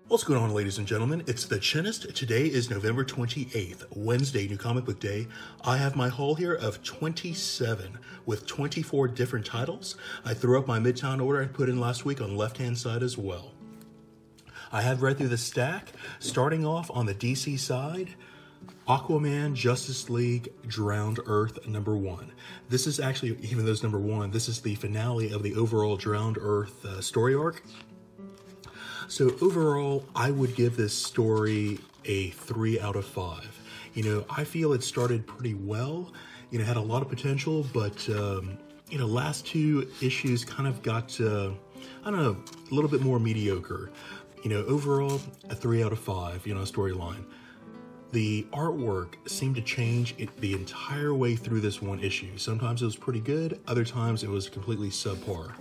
What's going on, ladies and gentlemen? It's the Chinnist. Today is November 28th, Wednesday, New Comic Book Day. I have my haul here of 27 with 24 different titles. I threw up my Midtown order I put in last week on the left-hand side as well. I have read through the stack, starting off on the DC side. Aquaman, Justice League, Drowned Earth, #1. This is actually, even though it's #1, this is the finale of the overall Drowned Earth story arc. So overall, I would give this story a 3 out of 5. You know, I feel it started pretty well, you know, had a lot of potential, but, you know, last two issues kind of got, I don't know, a little bit more mediocre. You know, overall, a 3 out of 5, you know, storyline. The artwork seemed to change the entire way through this one issue. Sometimes it was pretty good, other times it was completely subpar.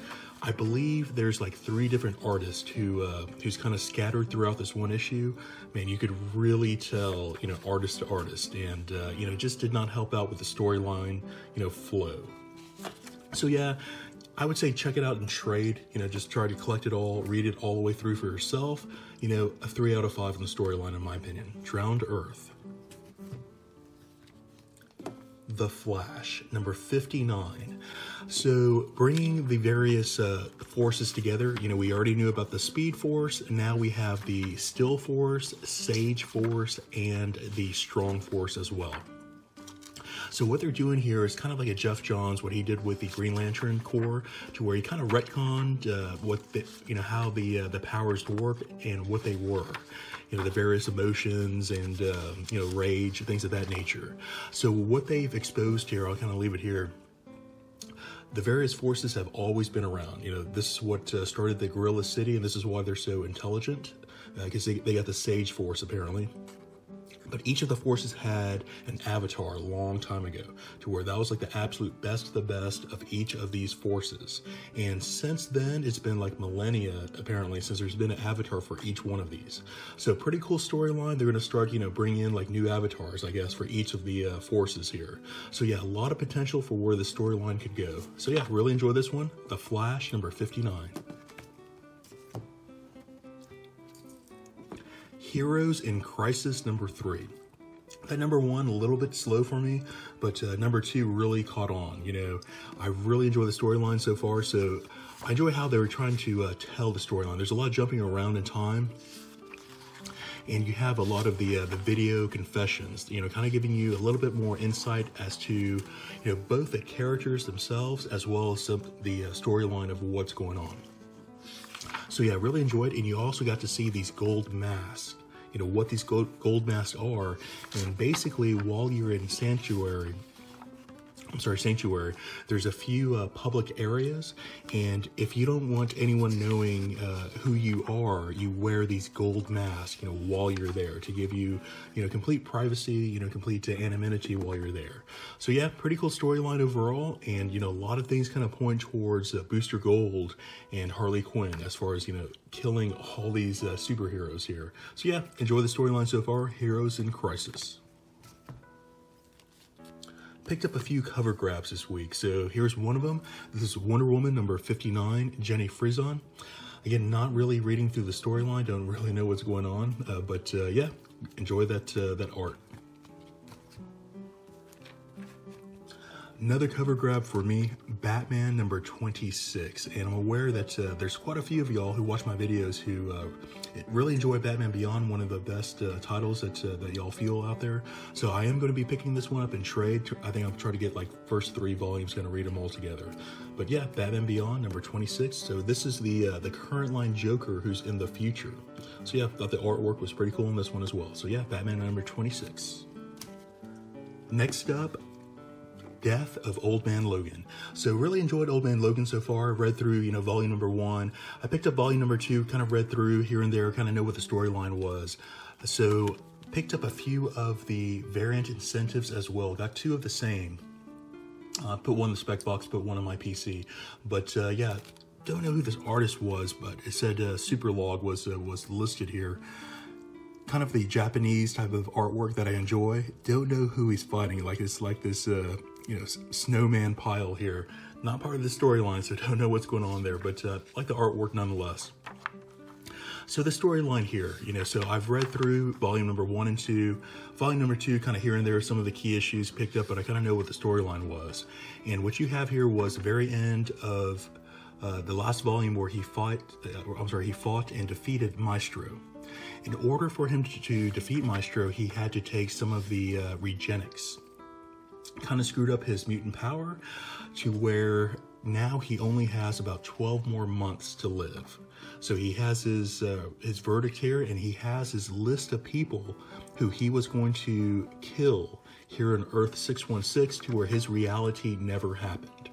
I believe there's like 3 different artists who's kind of scattered throughout this one issue. Man, you could really tell, you know, artist to artist, and you know, just did not help out with the storyline, you know, flow. So yeah, I would say check it out in trade. You know, just try to collect it all, read it all the way through for yourself. You know, a 3 out of 5 in the storyline, in my opinion. Drowned Earth. The Flash, #59. So bringing the various forces together, you know, we already knew about the Speed Force. Now we have the Still Force, Sage Force, and the Strong Force as well. So what they're doing here is kind of like a Jeff Johns, what he did with the Green Lantern Corps, to where he kind of retconned what the, you know, how the powers work and what they were. You know, the various emotions and, you know, rage, things of that nature. So what they've exposed here, I'll kind of leave it here. The various forces have always been around. You know, this is what started the Gorilla City, and this is why they're so intelligent, because they got the Sage Force, apparently. But each of the forces had an avatar a long time ago, to where that was like the absolute best of the best of each of these forces. And since then, it's been like millennia, apparently, since there's been an avatar for each one of these. So pretty cool storyline. They're going to start, you know, bringing in like new avatars, I guess, for each of the forces here. So yeah, a lot of potential for where the storyline could go. So yeah, really enjoy this one. The Flash, #59. Heroes in Crisis, #3. That #1 a little bit slow for me, but #2 really caught on. You know, I really enjoy the storyline so far. So I enjoy how they were trying to tell the storyline. There's a lot of jumping around in time, and you have a lot of the video confessions. You know, kind of giving you a little bit more insight as to, you know, both the characters themselves as well as the storyline of what's going on. So yeah, really enjoyed, and you also got to see these gold masks. You know, what these gold masks are, and basically while you're in Sanctuary, there's a few public areas, and if you don't want anyone knowing who you are, you wear these gold masks, you know, while you're there, to give you, you know, complete privacy, you know, complete anonymity while you're there. So yeah, pretty cool storyline overall, and, you know, a lot of things kind of point towards Booster Gold and Harley Quinn as far as, you know, killing all these superheroes here. So yeah, enjoy the storyline so far. Heroes in Crisis. Picked up a few cover grabs this week, so here's one of them. This is Wonder Woman #59, Jenny Frison. Again, not really reading through the storyline, don't really know what's going on, but yeah, enjoy that art. Another cover grab for me, Batman #26, and I'm aware that there's quite a few of y'all who watch my videos who really enjoy Batman Beyond, one of the best titles that y'all feel out there. So I am going to be picking this one up in trade. I think I'll try to get like first 3 volumes, going to read them all together. But yeah, Batman Beyond #26. So this is the current line Joker who's in the future. So yeah, I thought the artwork was pretty cool in this one as well. So yeah, Batman #26. Next up, Death of Old Man Logan. So really enjoyed Old Man Logan so far. Read through, you know, volume #1. I picked up volume #2, kind of read through here and there, kind of know what the storyline was. So picked up a few of the variant incentives as well. Got 2 of the same. Put one in the spec box, put one on my PC. But yeah, don't know who this artist was, but it said Superlog was listed here. Kind of the Japanese type of artwork that I enjoy. Don't know who he's fighting. Like it's like this, you know, snowman pile here. Not part of the storyline, so don't know what's going on there. But like the artwork nonetheless. So the storyline here, so I've read through volume number 1 and 2. Volume number 2, kind of here and there, some of the key issues picked up, but I kind of know what the storyline was. And what you have here was the very end of the last volume where he fought and defeated Maestro. In order for him to defeat Maestro, he had to take some of the Regenics. Kind of screwed up his mutant power to where now he only has about 12 more months to live. So he has his verdict here, and he has his list of people who he was going to kill here on Earth 616 to where his reality never happened.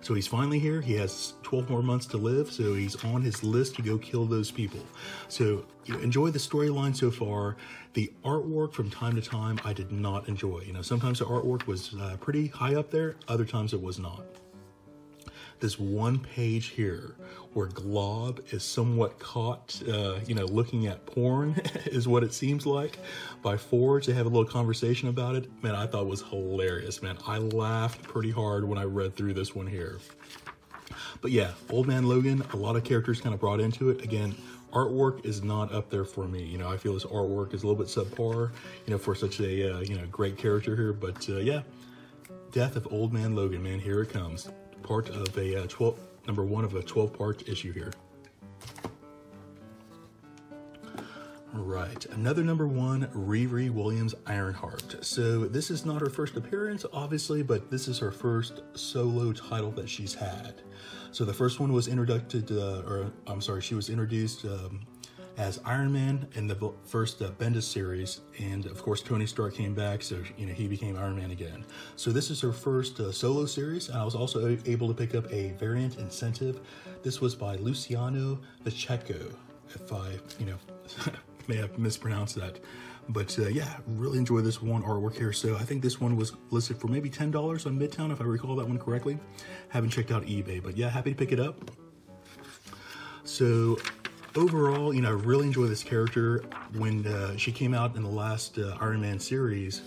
So he's finally here. He has 12 more months to live, so he's on his list to go kill those people. So enjoy the storyline so far. The artwork from time to time I did not enjoy. Sometimes the artwork was pretty high up there, other times it was not. This one page here where Glob is somewhat caught, looking at porn is what it seems like by Forge. They have a little conversation about it. Man, I thought it was hilarious, man. I laughed pretty hard when I read through this one here. But yeah, Old Man Logan, a lot of characters kind of brought into it. Again, artwork is not up there for me. I feel this artwork is a little bit subpar, for such a, great character here. But yeah, Death of Old Man Logan, man, here it comes. Part of a number 1 of a 12-part issue here. Right, another number 1, Riri Williams Ironheart. So this is not her first appearance, obviously, but this is her first solo title that she's had. So the first one was she was introduced as Iron Man in the first Bendis series, and of course Tony Stark came back, so he became Iron Man again. So this is her first solo series, and I was also able to pick up a variant incentive. This was by Luciano Pacheco, if I may have mispronounced that, but yeah, really enjoy this one artwork here. So I think this one was listed for maybe $10 on Midtown, if I recall that one correctly. Haven't checked out eBay, but yeah, happy to pick it up. So overall, I really enjoy this character. When she came out in the last Iron Man series,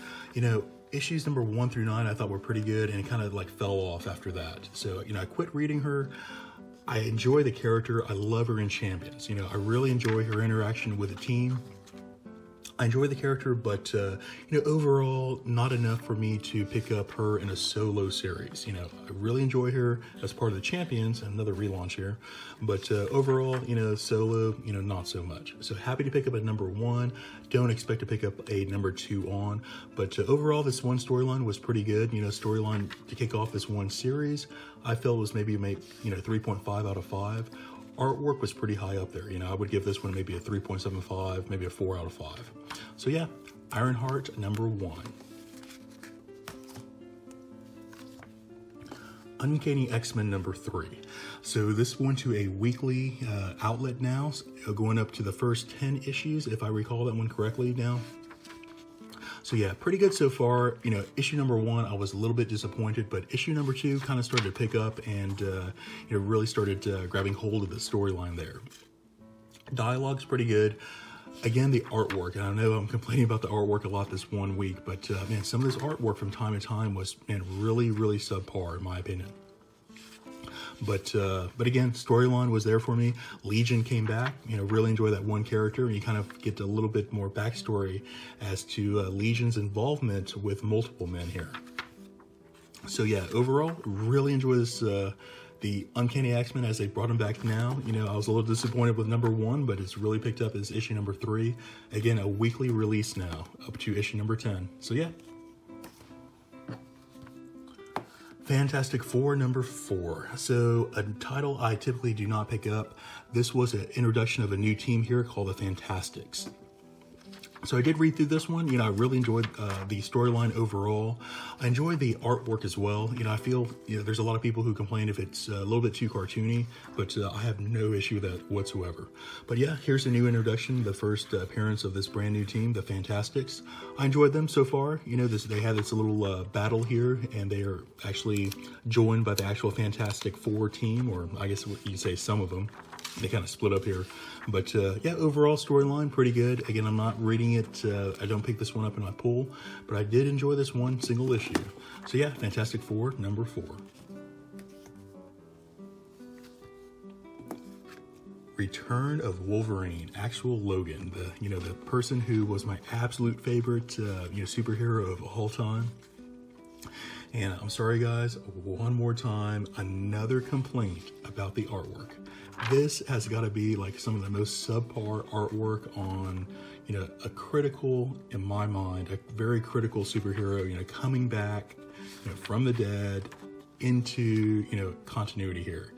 issues number 1 through 9 I thought were pretty good, and it kind of like fell off after that. So, I quit reading her. I enjoy the character. I love her in Champions. I really enjoy her interaction with the team. I enjoy the character, but overall, not enough for me to pick up her in a solo series. I really enjoy her as part of the Champions, another relaunch here, but overall, solo, not so much. So happy to pick up a number 1. Don't expect to pick up a number 2 on, but overall, this one storyline was pretty good. Storyline to kick off this one series, I felt was maybe 3.5 out of 5. Artwork was pretty high up there. I would give this one maybe a 3.75, maybe a 4 out of 5. So yeah, Ironheart number 1. Uncanny XMen number 3. So this went to a weekly outlet now, going up to the first 10 issues, if I recall that one correctly now. So yeah, pretty good so far. Issue number 1, I was a little bit disappointed, but issue number 2 kind of started to pick up and really started grabbing hold of the storyline there. Dialogue's pretty good. Again, the artwork, and I know I'm complaining about the artwork a lot this one week, but man, some of this artwork from time to time was, man, really, really subpar in my opinion. But again, storyline was there for me. Legion came back, really enjoy that one character, and you kind of get a little bit more backstory as to Legion's involvement with multiple men here. So yeah, overall, really enjoy this, the Uncanny XMen as they brought him back now. I was a little disappointed with number 1, but it's really picked up as issue number 3. Again, a weekly release now, up to issue number 10. So yeah. Fantastic Four number 4. So a title I typically do not pick up. This was an introduction of a new team here called the Fantastics. So I did read through this one. I really enjoyed the storyline overall. I enjoyed the artwork as well. I feel there's a lot of people who complain if it's a little bit too cartoony, but I have no issue with that whatsoever. But yeah, here's a new introduction, the first appearance of this brand new team, the Fantastics. I enjoyed them so far. They had this little battle here, and they are actually joined by the actual Fantastic Four team, or I guess what you'd say some of them. They kind of split up here. But yeah, overall storyline, pretty good. Again, I'm not reading it. I don't pick this one up in my pool, but I did enjoy this one single issue. So yeah, Fantastic Four, number 4. return of Wolverine, actual Logan, the person who was my absolute favorite, superhero of all time. And I'm sorry guys, one more time, another complaint about the artwork. This has got to be like some of the most subpar artwork on, a critical, in my mind, a very critical superhero, coming back, from the dead into, continuity here.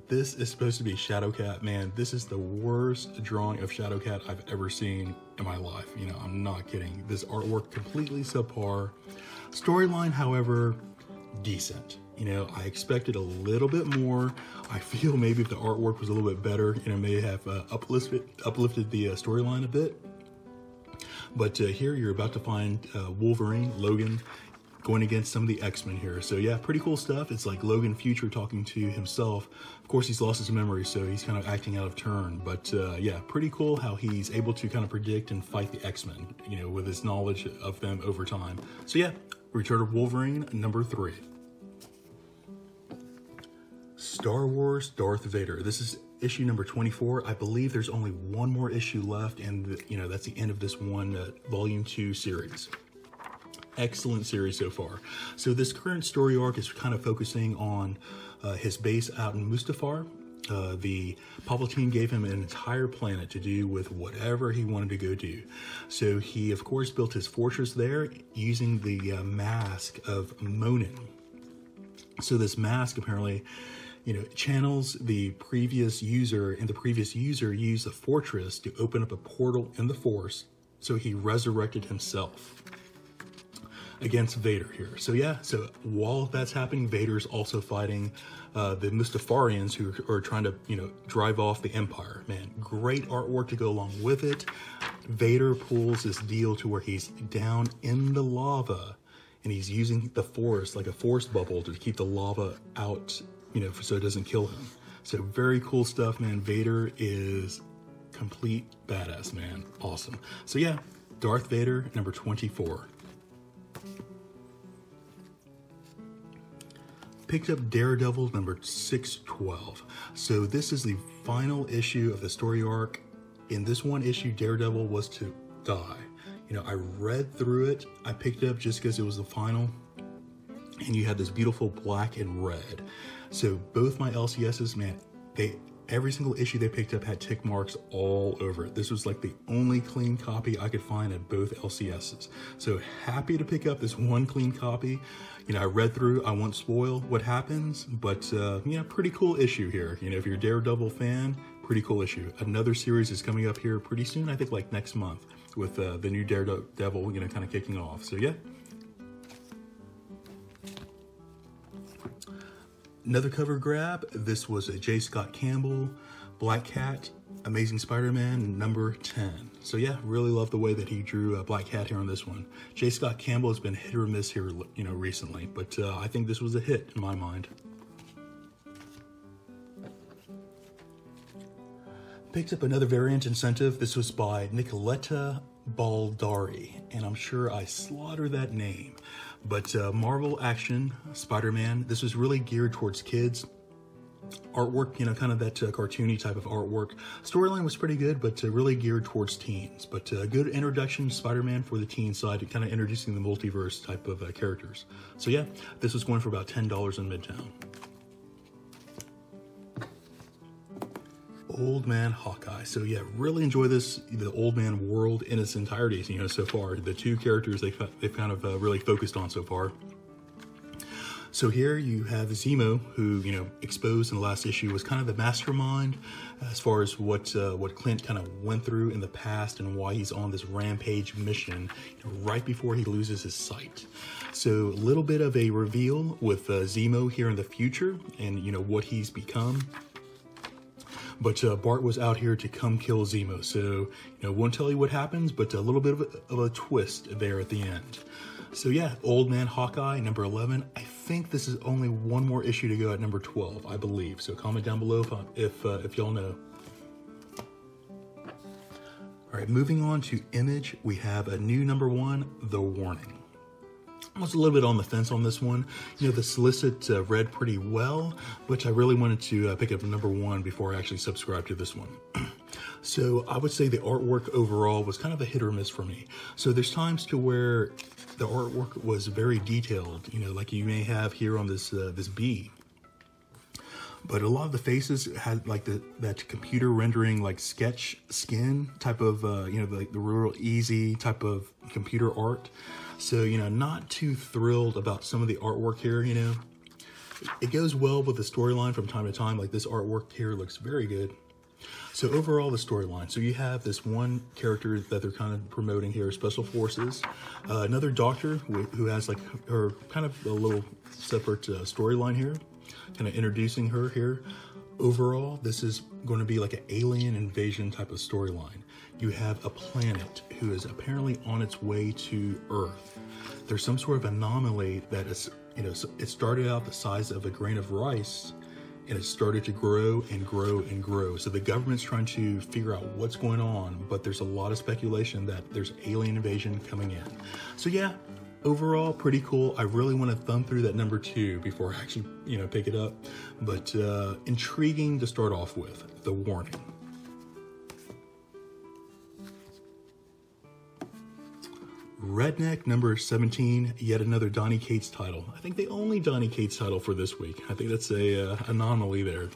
This is supposed to be Shadowcat, man. This is the worst drawing of Shadowcat I've ever seen in my life. I'm not kidding. This artwork completely subpar. Storyline, however, decent. I expected a little bit more. I feel maybe if the artwork was a little bit better, may have uplifted the storyline a bit. But here you're about to find Wolverine, Logan, going against some of the X-Men here. So yeah, pretty cool stuff. It's like Logan Future talking to himself. Of course, he's lost his memory, so he's kind of acting out of turn. But yeah, pretty cool how he's able to kind of predict and fight the X-Men, with his knowledge of them over time. So yeah, Return of Wolverine, number 3. Star Wars Darth Vader. This is issue number 24. I believe there's only one more issue left, and that's the end of this one volume 2 series. Excellent series so far. So this current story arc is kind of focusing on his base out in Mustafar. The Palpatine gave him an entire planet to do with whatever he wanted to go do. So he, of course, built his fortress there using the mask of Monin. So this mask apparently, channels the previous user, and the previous user used the fortress to open up a portal in the Force. So he resurrected himself against Vader here. So yeah, so while that's happening, Vader's also fighting the Mustafarians who are trying to, drive off the Empire. Man, great artwork to go along with it. Vader pulls this deal to where he's down in the lava and he's using the Force, like a Force bubble, to keep the lava out, so it doesn't kill him. So very cool stuff, man. Vader is complete badass, man. Awesome. So yeah, Darth Vader, number 24. Picked up Daredevil number 612. So this is the final issue of the story arc. In this one issue, Daredevil was to die. I read through it. I picked it up just because it was the final. And you had this beautiful black and red. So both my LCSs, man, every single issue they picked up had tick marks all over it. This was like the only clean copy I could find at both LCSs. So happy to pick up this one clean copy. I read through, I won't spoil what happens, but pretty cool issue here. If you're a Daredevil fan, pretty cool issue. Another series is coming up here pretty soon, I think like next month, with the new Daredevil, kind of kicking off. So yeah. Another cover grab. This was a J. Scott Campbell, Black Cat, Amazing Spider-Man, number 10. So yeah, really love the way that he drew Black Cat here on this one. J. Scott Campbell has been hit or miss here, recently, but I think this was a hit in my mind. Picked up another variant incentive. This was by Nicoletta Baldari, and I'm sure I slaughtered that name. But Marvel Action, Spider-Man, this was really geared towards kids. Artwork, kind of that cartoony type of artwork. Storyline was pretty good, but really geared towards teens. But a good introduction to Spider-Man for the teen side, kind of introducing the multiverse type of characters. So yeah, this was going for about $10 in Midtown. Old Man Hawkeye. So yeah, really enjoy this, the Old Man world in its entirety, so far. The two characters they've kind of really focused on so far. So here you have Zemo, who, exposed in the last issue was kind of the mastermind as far as what Clint kind of went through in the past and why he's on this rampage mission right before he loses his sight. So a little bit of a reveal with Zemo here in the future and, what he's become. But Bart was out here to come kill Zemo. So, won't tell you what happens, but a little bit of a twist there at the end. So yeah, Old Man Hawkeye, number 11. I think this is only one more issue to go at number 12, I believe. So comment down below if y'all know. All right, moving on to Image, we have a new number 1, The Warning. I was a little bit on the fence on this one. You know, the solicit read pretty well, but I really wanted to pick up number 1 before I actually subscribed to this one. So I would say the artwork overall was kind of a hit or miss for me. So there's times to where the artwork was very detailed, you know, like you may have here on this this bee. But a lot of the faces had like that computer rendering, like sketch skin type of, you know, like the real easy type of computer art. So, you know, not too thrilled about some of the artwork here, you know. It goes well with the storyline from time to time. Like this artwork here looks very good. So overall, the storyline. So you have this one character that they're kind of promoting here, Special Forces. Another doctor who has like her kind of a little separate storyline here. Kind of introducing her here. Overall, this is going to be like an alien invasion type of storyline. You have a planet who is apparently on its way to Earth. There's some sort of anomaly that is, you know, it started out the size of a grain of rice, and it started to grow and grow and grow. So the government's trying to figure out what's going on, but there's a lot of speculation that there's alien invasion coming in. So yeah, overall, pretty cool. I really want to thumb through that number 2 before I actually, you know, pick it up. But intriguing to start off with. The warning. Redneck number 17, yet another Donny Cates title. I think the only Donny Cates title for this week. I think that's a anomaly there.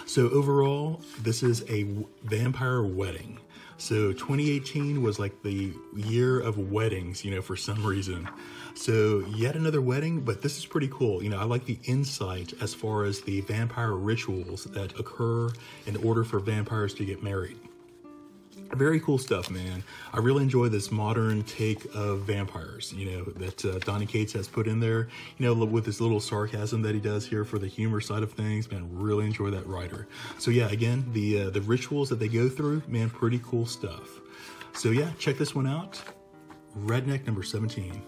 So overall, this is a vampire wedding. So 2018 was like the year of weddings, you know, for some reason. So yet another wedding, but this is pretty cool. You know, I like the insight as far as the vampire rituals that occur in order for vampires to get married. Very cool stuff, man. I really enjoy this modern take of vampires, you know, that Donny Cates has put in there, you know, with this little sarcasm that he does here for the humor side of things. Man, really enjoy that writer. So yeah, again, the rituals that they go through, man, pretty cool stuff. So yeah, check this one out. Redneck number 17.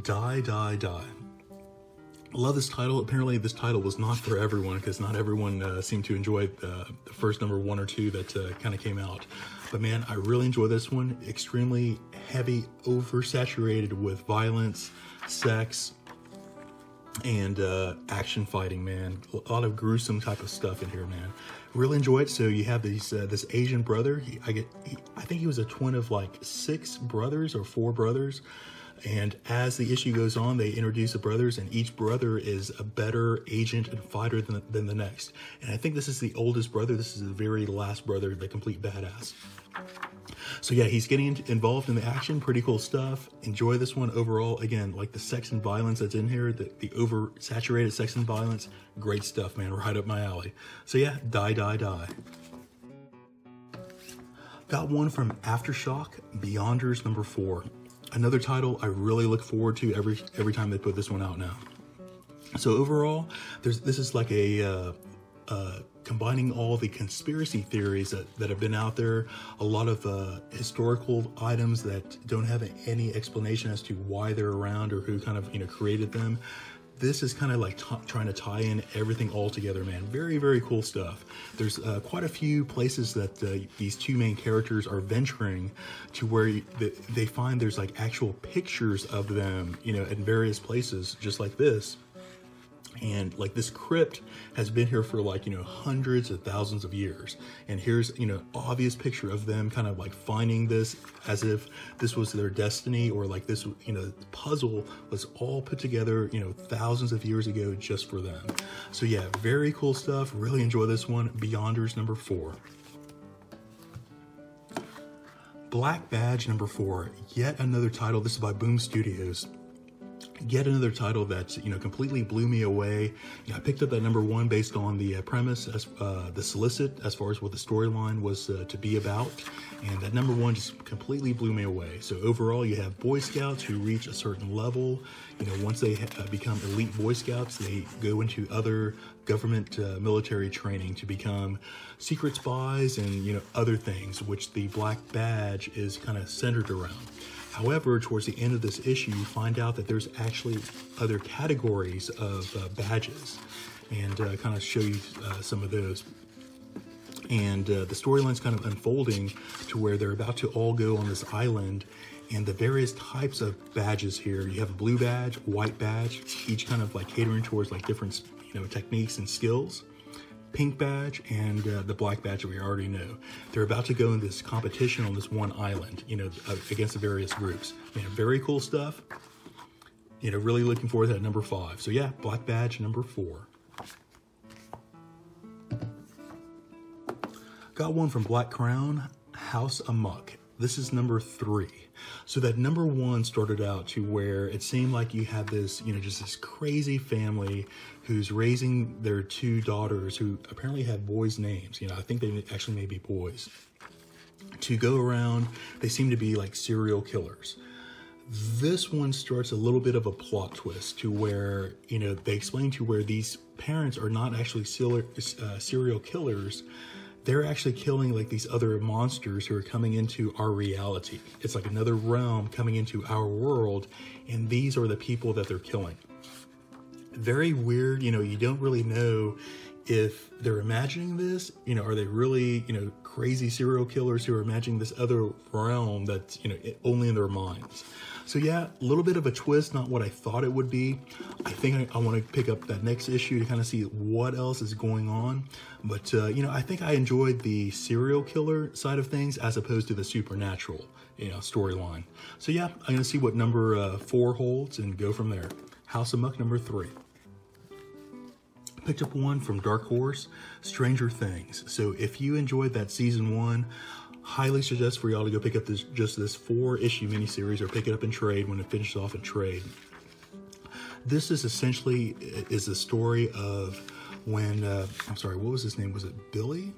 Die, Die, Die. Love this title. Apparently this title was not for everyone because not everyone seemed to enjoy the first number 1 or 2 that kind of came out. But man, I really enjoy this one. Extremely heavy, oversaturated with violence, sex, and action fighting, man. A lot of gruesome type of stuff in here, man. Really enjoy it. So you have these this Asian brother. I think he was a twin of like 6 brothers or 4 brothers. And as the issue goes on, they introduce the brothers, and each brother is a better agent and fighter than the next. And I think this is the oldest brother. This is the very last brother, the complete badass. So yeah, he's getting involved in the action. Pretty cool stuff. Enjoy this one overall. Again, like the sex and violence that's in here, the oversaturated sex and violence. Great stuff, man. Right up my alley. So yeah, Die, Die, Die. Got one from Aftershock, Beyonders number 4. Another title I really look forward to every time they put this one out now. So overall, this is like a combining all the conspiracy theories that have been out there, a lot of historical items that don't have any explanation as to why they're around or who kind of, you know, created them. This is kind of like trying to tie in everything all together, man. Very, very cool stuff. There's quite a few places that these 2 main characters are venturing to where they find there's like actual pictures of them, you know, in various places, just like this. And like this crypt has been here for like, you know, hundreds of thousands of years. And here's, you know, obvious picture of them kind of like finding this as if this was their destiny, or like this, you know, puzzle was all put together, you know, thousands of years ago just for them. So yeah, very cool stuff. Really enjoy this one. Beyonders number 4. Black Badge number 4. Yet another title. This is by Boom Studios. Yet another title that, you know, completely blew me away. You know, I picked up that number 1 based on the premise, as the solicit, as far as what the storyline was to be about, and that number 1 just completely blew me away. So overall, you have Boy Scouts who reach a certain level. You know, once they become elite Boy Scouts, they go into other government military training to become secret spies and, you know, other things, which the Black Badge is kind of centered around. However, towards the end of this issue, you find out that there's actually other categories of badges, and kind of show you some of those. And the storyline's kind of unfolding to where they're about to all go on this island, and the various types of badges here. You have a blue badge, white badge, each kind of like catering towards like different, techniques and skills. Pink badge and the black badge that we already know. They're about to go in this competition on this one island, against the various groups. Very cool stuff. Really looking forward to that number 5. So yeah, black badge number 4. Got one from Black Crown, House Amuck. This is number 3. So that number 1 started out to where it seemed like you had this, just this crazy family who's raising their 2 daughters who apparently have boys' names. I think they actually may be boys. To go around, they seem to be like serial killers. This one starts a little bit of a plot twist to where, they explain to where these parents are not actually serial killers. They're actually killing like these other monsters who are coming into our reality. It's like another realm coming into our world, and these are the people that they're killing. Very weird, you don't really know if they're imagining this, are they really, crazy serial killers who are imagining this other realm that's, only in their minds. So yeah, a little bit of a twist, not what I thought it would be. I think I want to pick up that next issue to kind of see what else is going on. But, I think I enjoyed the serial killer side of things as opposed to the supernatural, storyline. So yeah, I'm going to see what number 4 holds and go from there. House Amuck number 3. Picked up one from Dark Horse, Stranger Things. So if you enjoyed that season 1, highly suggest for y'all to go pick up this 4-issue miniseries or pick it up in trade when it finishes off in trade. This is essentially the story of when, I'm sorry, what was his name? Was it Billy?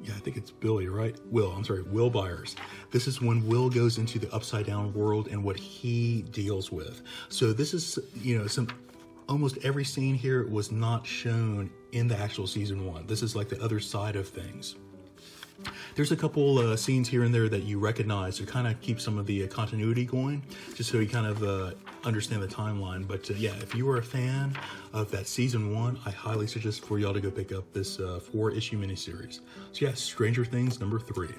Yeah, I think it's Billy, right? Will Byers. This is when Will goes into the upside down world and what he deals with. So this is, almost every scene here was not shown in the actual season 1. This is like the other side of things. There's a couple scenes here and there that you recognize to kind of keep some of the continuity going, just so you kind of understand the timeline. But yeah, if you were a fan of that season 1, I highly suggest for y'all to go pick up this 4-issue miniseries. So yeah, Stranger Things number 3.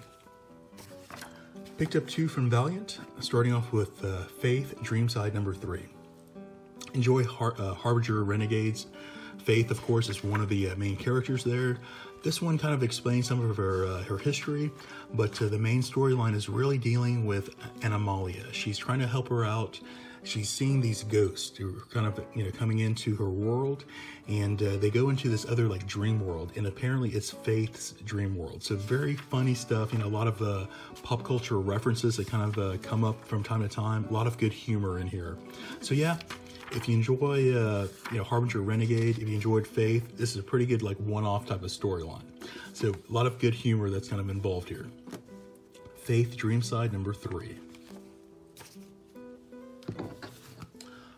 Picked up 2 from Valiant, starting off with Faith, Dreamside number 3. Enjoy Harbinger Renegades. Faith, of course, is one of the main characters there. This one kind of explains some of her history, but the main storyline is really dealing with Animalia. She's trying to help her out. She's seeing these ghosts who are kind of, coming into her world, and they go into this other like dream world, and apparently it's Faith's dream world. So very funny stuff, a lot of pop culture references that kind of come up from time to time. A lot of good humor in here. So yeah. If you enjoy, Harbinger Renegade, if you enjoyed Faith, this is a pretty good, like, one-off type of storyline. So, a lot of good humor that's kind of involved here. Faith, Dreamside, number 3.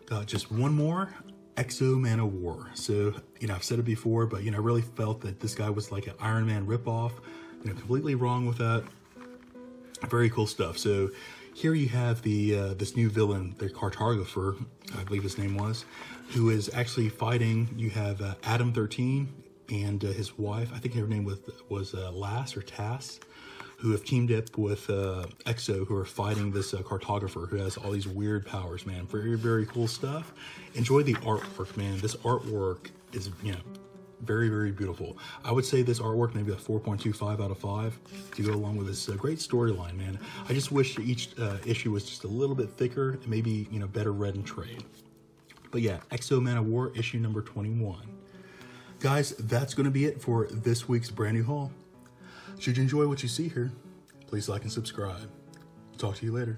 Got just one more, Man OWar. So, I've said it before, but, I really felt that this guy was like an Iron Man ripoff. Completely wrong with that. Very cool stuff. So, here you have this new villain, the cartographer, I believe his name was, who is actually fighting. You have Adam 13 and his wife, I think her name was Lass or Tass, who have teamed up with Exo, who are fighting this cartographer who has all these weird powers, man. Very, very cool stuff. Enjoy the artwork, man. This artwork is, very, very beautiful. I would say this artwork maybe a 4.25 out of 5 to go along with this great storyline, man. I just wish each issue was just a little bit thicker and maybe, better read in trade. But yeah, Man OWar issue number 21. Guys, that's going to be it for this week's brand new haul. Should you enjoy what you see here, please like and subscribe. Talk to you later.